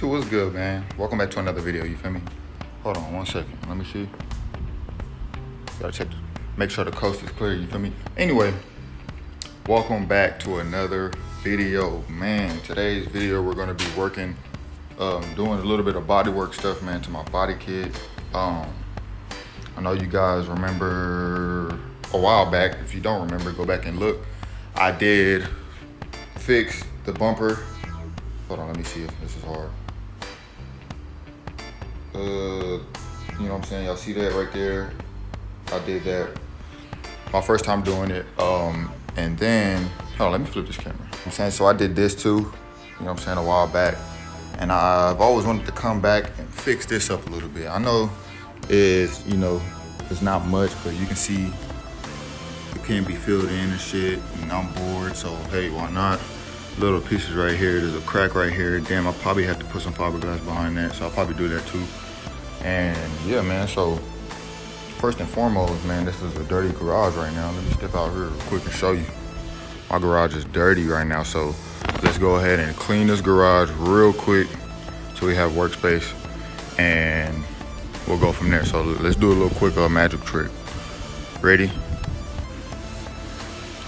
YouTube, what's good, man? Welcome back to another video, you feel me? Hold on 1 second, let me see. Gotta check, make sure the coast is clear, you feel me? Anyway, welcome back to another video, man. Today's video, we're gonna be working, doing a little bit of bodywork stuff, man, to my body kit. I know you guys remember a while back. If you don't remember, go back and look. I did fix the bumper. Hold on, let me see if this is hard. You know what I'm saying? Y'all see that right there? I did that. My first time doing it. And then, hold on, let me flip this camera. You know what I'm saying? So I did this too, you know what I'm saying, a while back. And I've always wanted to come back and fix this up a little bit. I know it's, you know, it's not much, but you can see it can be filled in and shit. And I'm bored, so hey, why not? Little pieces right here, there's a crack right here. Damn, I probably have to put some fiberglass behind that, so I'll probably do that too. And yeah, man, so first and foremost, man, this is a dirty garage right now. Let me step out here real quick and show you. My garage is dirty right now, so let's go ahead and clean this garage real quick so we have workspace, and we'll go from there. So let's do a little quick magic trick. Ready?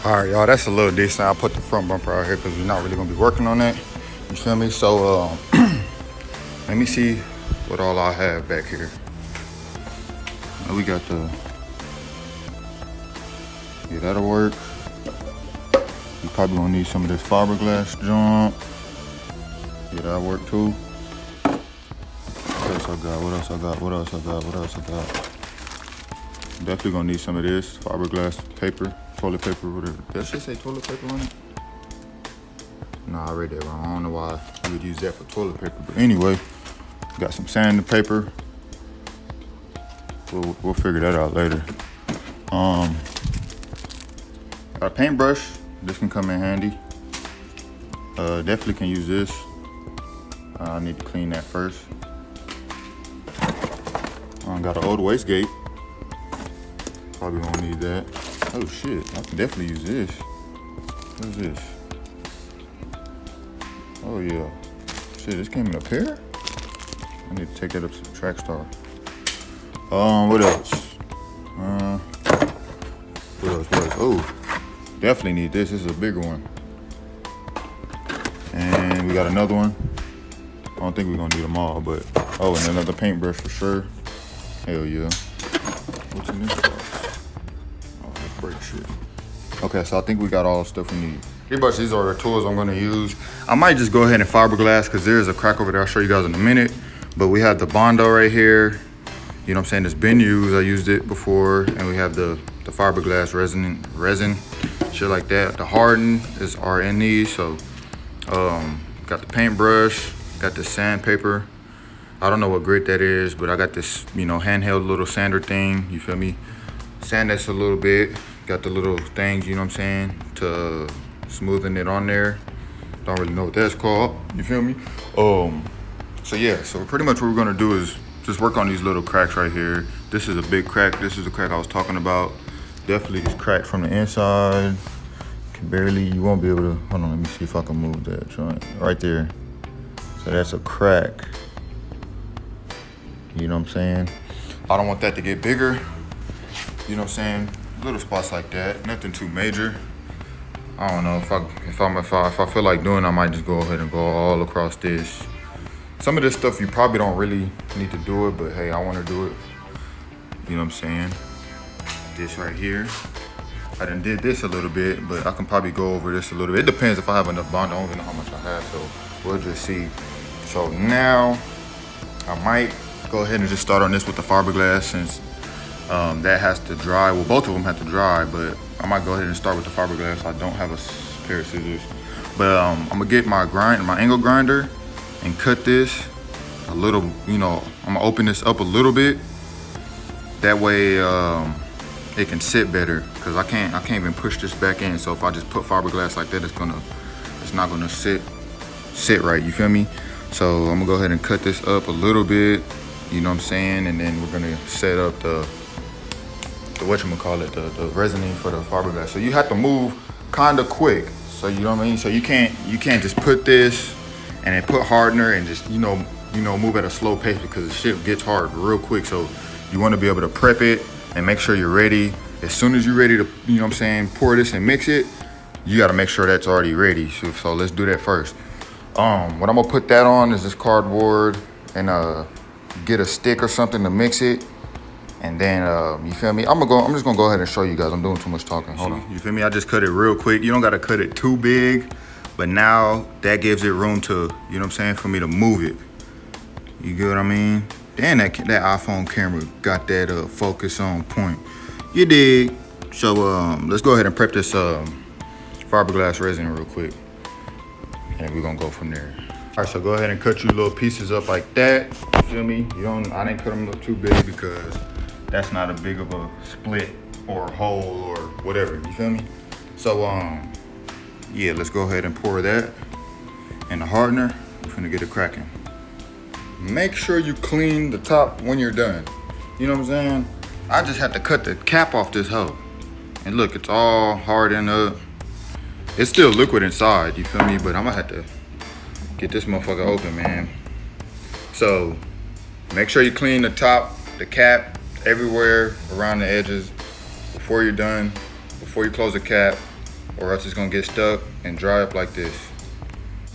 All right, y'all, that's a little decent. I'll put the front bumper out here because we're not really gonna be working on that. You feel me? So let me see what all I have back here. Now we got the, yeah, that'll work. You probably gonna need some of this fiberglass junk. Yeah, that'll work too. What else I got? What else I got? What else I got? What else I got? Definitely gonna need some of this fiberglass paper. Toilet paper, whatever. Did that shit say toilet paper on it? Nah, I read that wrong. I don't know why you would use that for toilet paper. But anyway, got some sandpaper. We'll figure that out later. Got a paintbrush. This can come in handy. Definitely can use this. I need to clean that first. Got an old wastegate. Probably won't need that. Oh shit, I can definitely use this. What is this? Oh yeah. Shit, this came in a pair? I need to take that up to the track star. What else? What else? Oh, definitely need this. This is a bigger one. And we got another one. I don't think we're gonna need them all, but oh, and another paintbrush for sure. Hell yeah. What's in this box? Break shit. Okay, so I think we got all the stuff we need. Pretty much these are the tools I'm gonna use. I might just go ahead and fiberglass because there's a crack over there. I'll show you guys in a minute. But we have the Bondo right here. You know what I'm saying? It's been used. I used it before. And we have the fiberglass resin, shit like that. The harden are in these. So got the paintbrush, got the sandpaper. I don't know what grit that is, but I got this, you know, handheld little sander thing. You feel me? Sand this a little bit. Got the little things, you know what I'm saying, to smoothen it on there. Don't really know what that's called, you feel me? So yeah, so pretty much what we're gonna do is just work on these little cracks right here. This is a big crack. This is the crack I was talking about. Definitely is cracked from the inside. Can barely, you won't be able to, hold on, let me see if I can move that joint. Right there. So that's a crack. You know what I'm saying? I don't want that to get bigger. You know what I'm saying? Little spots like that, nothing too major. I don't know, if I feel like doing, I might just go ahead and go all across this. Some of this stuff you probably don't really need to do it, but hey, I want to do it. You know what I'm saying? This right here. I done did this a little bit, but I can probably go over this a little bit. It depends if I have enough bond. I don't even know how much I have, so we'll just see. So now I might go ahead and just start on this with the fiberglass since that has to dry. Well, both of them have to dry, but I might go ahead and start with the fiberglass. I don't have a pair of scissors, but I'm gonna get my angle grinder and cut this a little. You know, I'm gonna open this up a little bit. That way, it can sit better because I can't even push this back in. So if I just put fiberglass like that, it's not gonna sit right. You feel me? So I'm gonna go ahead and cut this up a little bit. You know what I'm saying? And then we're gonna set up the the resining for the fiberglass. So you have to move kind of quick. So you know what I mean? So you can't just put this and then put hardener and just, you know, move at a slow pace because the shit gets hard real quick. So you want to be able to prep it and make sure you're ready. As soon as you're ready to, you know what I'm saying, pour this and mix it, you got to make sure that's already ready. So let's do that first. What I'm gonna put that on is this cardboard and get a stick or something to mix it. And then, you feel me? I'm just gonna go ahead and show you guys. I'm doing too much talking. Hold on. You feel me? I just cut it real quick. You don't gotta cut it too big, but now that gives it room to, you know what I'm saying, for me to move it. You get what I mean? Damn, that iPhone camera got that focus on point. You dig? So let's go ahead and prep this fiberglass resin real quick, and we're gonna go from there. All right, so go ahead and cut you little pieces up like that. You feel me? I didn't cut them up too big because that's not a big of a split or hole or whatever, you feel me? So, yeah, let's go ahead and pour that in the hardener. We're finna get it cracking. Make sure you clean the top when you're done. You know what I'm saying? I just had to cut the cap off this hoe. And look, it's all hardened up. It's still liquid inside, you feel me? But I'm gonna have to get this motherfucker open, man. So, make sure you clean the top, the cap, everywhere around the edges before you're done, before you close the cap, or else it's gonna get stuck and dry up like this.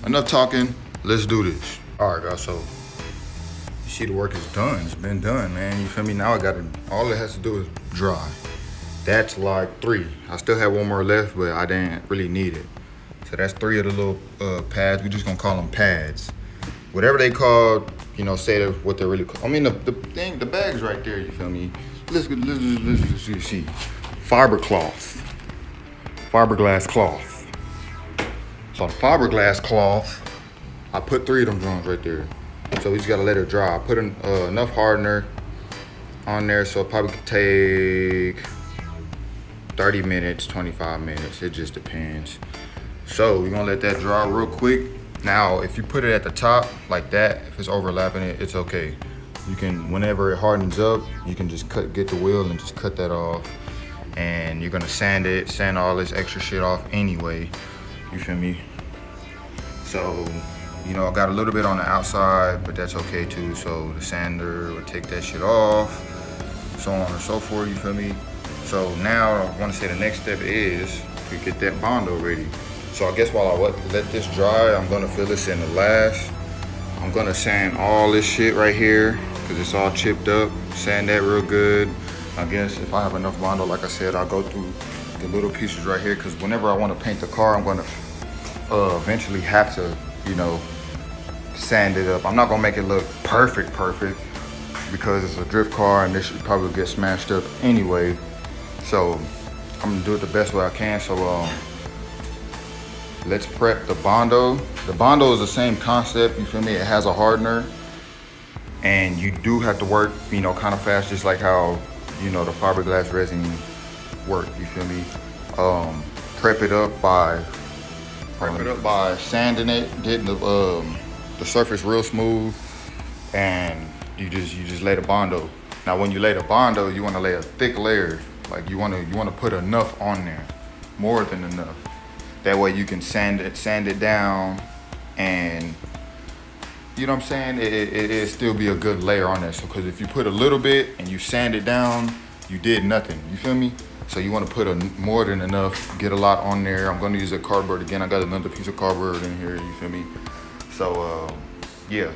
Enough talking, let's do this. All right, guys, so you see the work is done. It's been done, man. You feel me? Now all it has to do is dry. That's like 3. I still have 1 more left, but I didn't really need it. So that's 3 of the little pads. We're just gonna call them pads. Whatever they call, you know, say what they're really called. I mean, the bag's right there, you feel me? Let's see. Fiberglass cloth. So the fiberglass cloth, I put 3 of them joints right there. So we just gotta let it dry. I put enough hardener on there so it probably could take 30 minutes, 25 minutes. It just depends. So we're gonna let that dry real quick. Now, if you put it at the top like that, if it's overlapping it, it's okay. You can, whenever it hardens up, you can just get the wheel and just cut that off. And you're gonna sand all this extra shit off anyway. You feel me? So, you know, I got a little bit on the outside, but that's okay too. So the sander will take that shit off, so on and so forth, you feel me? So now I wanna say the next step is to get that Bondo ready. So I guess while I let this dry, I'm gonna fill this in the last. I'm gonna sand all this shit right here because it's all chipped up. Sand that real good. I guess if I have enough Bondo, like I said, I'll go through the little pieces right here because whenever I wanna paint the car, I'm gonna eventually have to, you know, sand it up. I'm not gonna make it look perfect because it's a drift car and this should probably get smashed up anyway. So I'm gonna do it the best way I can. So let's prep the Bondo. The Bondo is the same concept, you feel me? It has a hardener and you do have to work, you know, kind of fast, just like how, you know, the fiberglass resin work, you feel me? Prep it up by sanding it, getting the surface real smooth, and you just lay the Bondo. Now when you lay the Bondo, you want to lay a thick layer. Like you want to put enough on there, more than enough. That way you can sand it down, and you know what I'm saying? It'll still be a good layer on there. So, because if you put a little bit and you sand it down, you did nothing. You feel me? So you want to put more than enough, get a lot on there. I'm going to use a cardboard again. I got another piece of cardboard in here. You feel me? So yeah,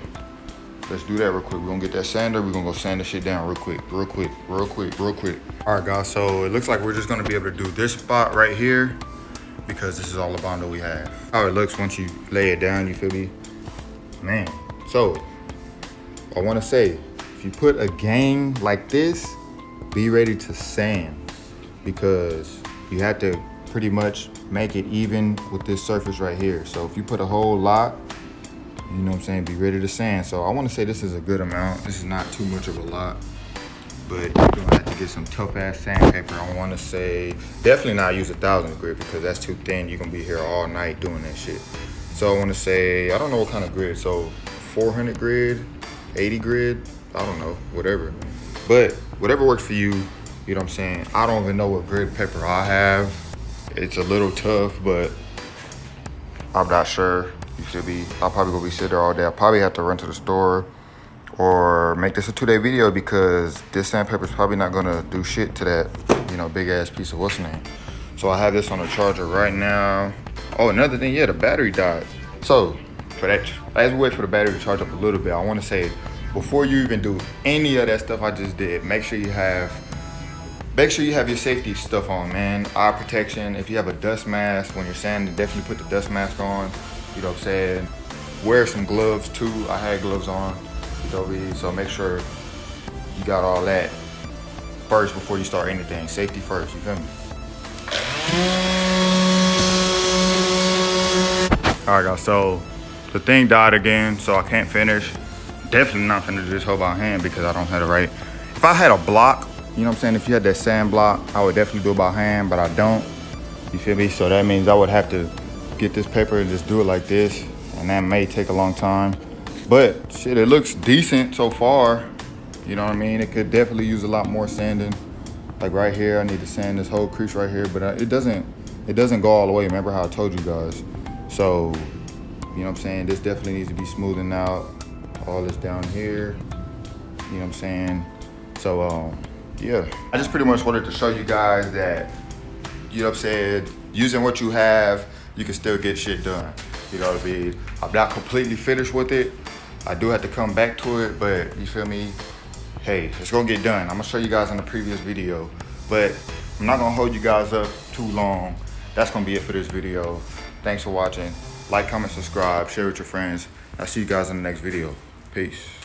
let's do that real quick. We're gonna get that sander. We're gonna go sand this shit down real quick. All right, guys. So it looks like we're just gonna be able to do this spot right here because this is all the Bondo we have. How it looks once you lay it down. You feel me, man? So I want to say, if you put a gang like this, be ready to sand because you have to pretty much make it even with this surface right here. So if you put a whole lot, you know what I'm saying, be ready to sand. So I want to say this is a good amount. This is not too much of a lot, but you're gonna have to get some tough ass sandpaper. I want to say definitely not use 1,000 grit because that's too thin. You're gonna be here all night doing that shit. So I want to say, I don't know what kind of grit. So 400 grit, 80 grit, I don't know, whatever. But whatever works for you, you know what I'm saying? I don't even know what grit pepper I have. It's a little tough, but I'm not sure. You feel me? I'll probably go be sitting there all day. I'll probably have to run to the store or make this a 2-day video because this sandpaper is probably not gonna do shit to that, you know, big ass piece of what's the name. So I have this on the charger right now. Oh, another thing, yeah, the battery died. So for that, as we wait for the battery to charge up a little bit, I want to say before you even do any of that stuff I just did, make sure you have your safety stuff on, man. Eye protection. If you have a dust mask when you're sanding, definitely put the dust mask on. You know what I'm saying? Wear some gloves too. I had gloves on. You know what I mean? So make sure you got all that first before you start anything. Safety first. You feel me? All right, guys. So the thing died again, so I can't finish. Definitely not finna do this whole by hand because I don't have it right. If I had a block, you know what I'm saying? If you had that sand block, I would definitely do it by hand, but I don't. You feel me? So that means I would have to get this paper and just do it like this, and that may take a long time. But shit, it looks decent so far. You know what I mean? It could definitely use a lot more sanding. Like right here, I need to sand this whole crease right here, but it doesn't go all the way. Remember how I told you guys? So, you know what I'm saying? This definitely needs to be smoothing out. All this down here, you know what I'm saying? So, yeah. I just pretty much wanted to show you guys that, you know what I'm saying, using what you have, you can still get shit done. You know what I mean? I'm not completely finished with it. I do have to come back to it, but you feel me? Hey, it's gonna get done. I'm gonna show you guys in the previous video, but I'm not gonna hold you guys up too long. That's gonna be it for this video. Thanks for watching. Like, comment, subscribe, share with your friends. I'll see you guys in the next video. Peace.